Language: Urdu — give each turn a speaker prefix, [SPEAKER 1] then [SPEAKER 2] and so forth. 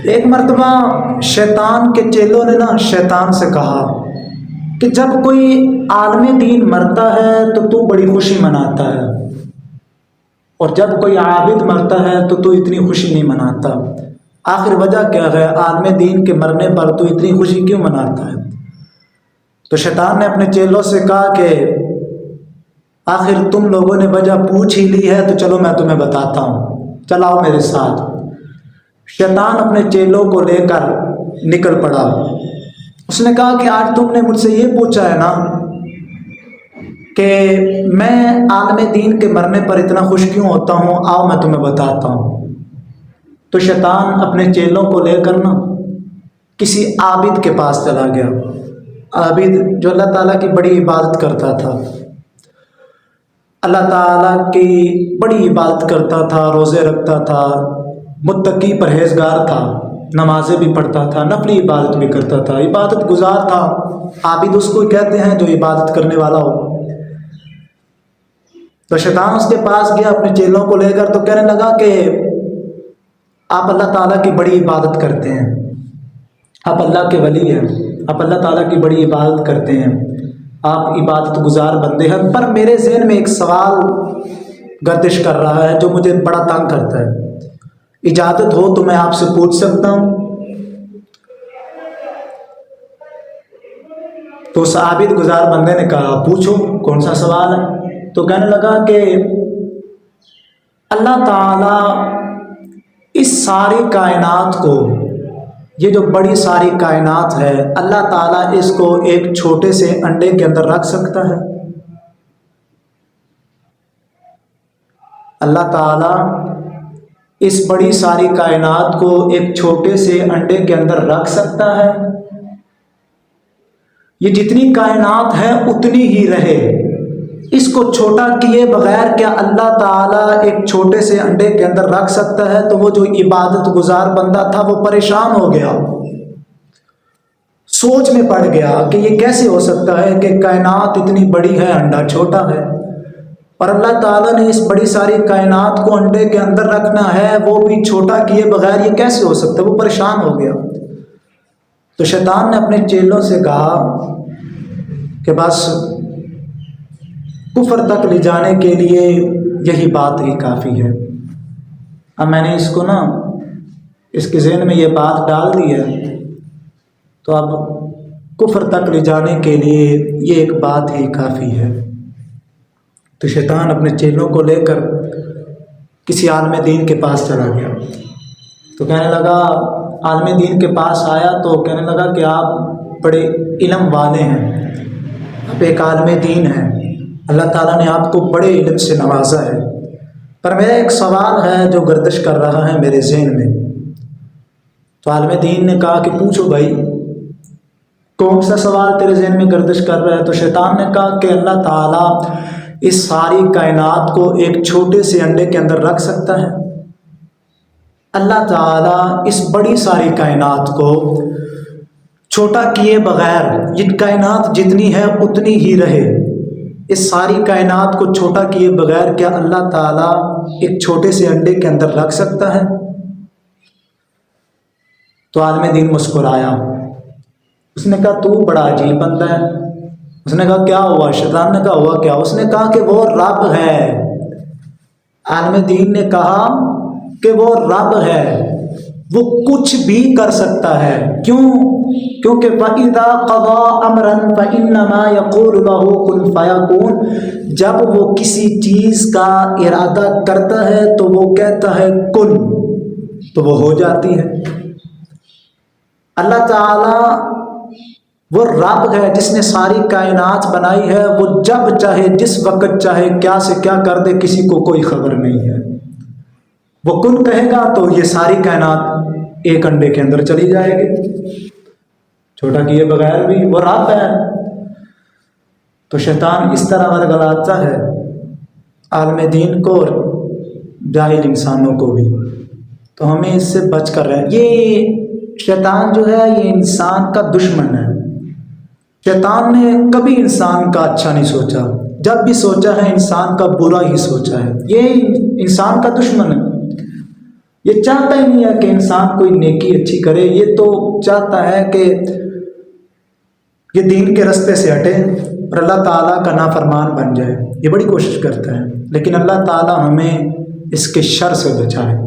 [SPEAKER 1] ایک مرتبہ شیطان کے چیلوں نے شیطان سے کہا کہ جب کوئی عالم دین مرتا ہے تو بڑی خوشی مناتا ہے، اور جب کوئی عابد مرتا ہے تو اتنی خوشی نہیں مناتا، آخر وجہ کیا ہے؟ عالم دین کے مرنے پر تو اتنی خوشی کیوں مناتا ہے؟ تو شیطان نے اپنے چیلوں سے کہا کہ آخر تم لوگوں نے وجہ پوچھ ہی لی ہے تو چلو میں تمہیں بتاتا ہوں، چلاؤ میرے ساتھ۔ شیطان اپنے چیلوں کو لے کر نکل پڑا۔ اس نے کہا کہ آج تم نے مجھ سے یہ پوچھا ہے نا کہ میں عالم دین کے مرنے پر اتنا خوش کیوں ہوتا ہوں، آؤ میں تمہیں بتاتا ہوں۔ تو شیطان اپنے چیلوں کو لے کر کسی عابد کے پاس چلا گیا، عابد جو اللہ تعالیٰ کی بڑی عبادت کرتا تھا، اللہ تعالیٰ کی بڑی عبادت کرتا تھا، روزے رکھتا تھا، متقی پرہیزگار تھا، نمازیں بھی پڑھتا تھا، نفلی عبادت بھی کرتا تھا، عبادت گزار تھا۔ عابد اس کو کہتے ہیں جو عبادت کرنے والا ہو۔ تو شیطان اس کے پاس گیا اپنے چیلوں کو لے کر، تو کہنے لگا کہ آپ اللہ تعالیٰ کی بڑی عبادت کرتے ہیں، آپ اللہ کے ولی ہیں، آپ اللہ تعالیٰ کی بڑی عبادت کرتے ہیں، آپ عبادت گزار بندے ہیں، پر میرے ذہن میں ایک سوال گردش کر رہا ہے جو مجھے بڑا تنگ کرتا ہے، اجازت ہو تو میں آپ سے پوچھ سکتا ہوں؟ تو اس عابد گزار بندے نے کہا پوچھو، کون سا سوال ہے؟ تو کہنے لگا کہ اللہ تعالیٰ اس ساری کائنات کو، یہ جو بڑی ساری کائنات ہے، اللہ تعالیٰ اس کو ایک چھوٹے سے انڈے کے اندر رکھ سکتا ہے؟ اللہ تعالیٰ اس بڑی ساری کائنات کو ایک چھوٹے سے انڈے کے اندر رکھ سکتا ہے؟ یہ جتنی کائنات ہے اتنی ہی رہے، اس کو چھوٹا کیے بغیر کیا اللہ تعالیٰ ایک چھوٹے سے انڈے کے اندر رکھ سکتا ہے؟ تو وہ جو عبادت گزار بندہ تھا وہ پریشان ہو گیا، سوچ میں پڑ گیا کہ یہ کیسے ہو سکتا ہے کہ کائنات اتنی بڑی ہے، انڈا چھوٹا ہے، اور اللہ تعالیٰ نے اس بڑی ساری کائنات کو انڈے کے اندر رکھنا ہے، وہ بھی چھوٹا کیے بغیر، یہ کیسے ہو سکتا ہے؟ وہ پریشان ہو گیا۔ تو شیطان نے اپنے چیلوں سے کہا کہ بس کفر تک لے جانے کے لیے یہی بات ہی کافی ہے۔ اب میں نے اس کو اس کے ذہن میں یہ بات ڈال دی ہے، تو اب کفر تک لے جانے کے لیے یہ ایک بات ہی کافی ہے۔ تو شیطان اپنے چیلوں کو لے کر کسی عالم دین کے پاس چلا گیا۔ تو کہنے لگا، عالم دین کے پاس آیا تو کہنے لگا کہ آپ بڑے علم والے ہیں، آپ ایک عالم دین ہیں، اللہ تعالیٰ نے آپ کو بڑے علم سے نوازا ہے، پر میرا ایک سوال ہے جو گردش کر رہا ہے میرے ذہن میں۔ تو عالم دین نے کہا کہ پوچھو بھائی، کون سا سوال تیرے ذہن میں گردش کر رہا ہے؟ تو شیطان نے کہا کہ اللہ تعالیٰ اس ساری کائنات کو ایک چھوٹے سے انڈے کے اندر رکھ سکتا ہے؟ اللہ تعالیٰ اس بڑی ساری کائنات کو چھوٹا کیے بغیر، یہ کائنات جتنی ہے اتنی ہی رہے، اس ساری کائنات کو چھوٹا کیے بغیر کیا اللہ تعالیٰ ایک چھوٹے سے انڈے کے اندر رکھ سکتا ہے؟ تو عالم دین مسکرایا، اس نے کہا تو بڑا عجیب بندہ ہے۔ اس نے کہا کیا ہوا؟ شیطان نے کہا ہوا کیا؟ اس نے کہا کہ وہ رب ہے۔ عالم دین نے کہا کہ وہ رب ہے، وہ کچھ بھی کر سکتا ہے۔ کیوں؟ کیونکہ فَإِذَا قَضَى أَمْرًا فَإِنَّمَا يَقُولُ لَهُ كُن فَيَكُونُ، جب وہ کسی چیز کا ارادہ کرتا ہے تو وہ کہتا ہے کن، تو وہ ہو جاتی ہے۔ اللہ تعالیٰ وہ رب ہے جس نے ساری کائنات بنائی ہے، وہ جب چاہے جس وقت چاہے کیا سے کیا کر دے، کسی کو کوئی خبر نہیں ہے۔ وہ کن کہے گا تو یہ ساری کائنات ایک انڈے کے اندر چلی جائے گی، چھوٹا کیے بغیر بھی، وہ رب ہے۔ تو شیطان اس طرح ورگلاتا ہے عالم دین کو اور جاہل انسانوں کو بھی، تو ہمیں اس سے بچ کر رہے۔ یہ شیطان جو ہے یہ انسان کا دشمن ہے۔ شیطان نے کبھی انسان کا اچھا نہیں سوچا، جب بھی سوچا ہے انسان کا برا ہی سوچا ہے، یہ انسان کا دشمن ہے۔ یہ چاہتا ہی نہیں ہے کہ انسان کوئی نیکی اچھی کرے، یہ تو چاہتا ہے کہ یہ دین کے راستے سے ہٹے اور اللہ تعالیٰ کا نافرمان بن جائے، یہ بڑی کوشش کرتا ہے، لیکن اللہ تعالیٰ ہمیں اس کے شر سے بچائے۔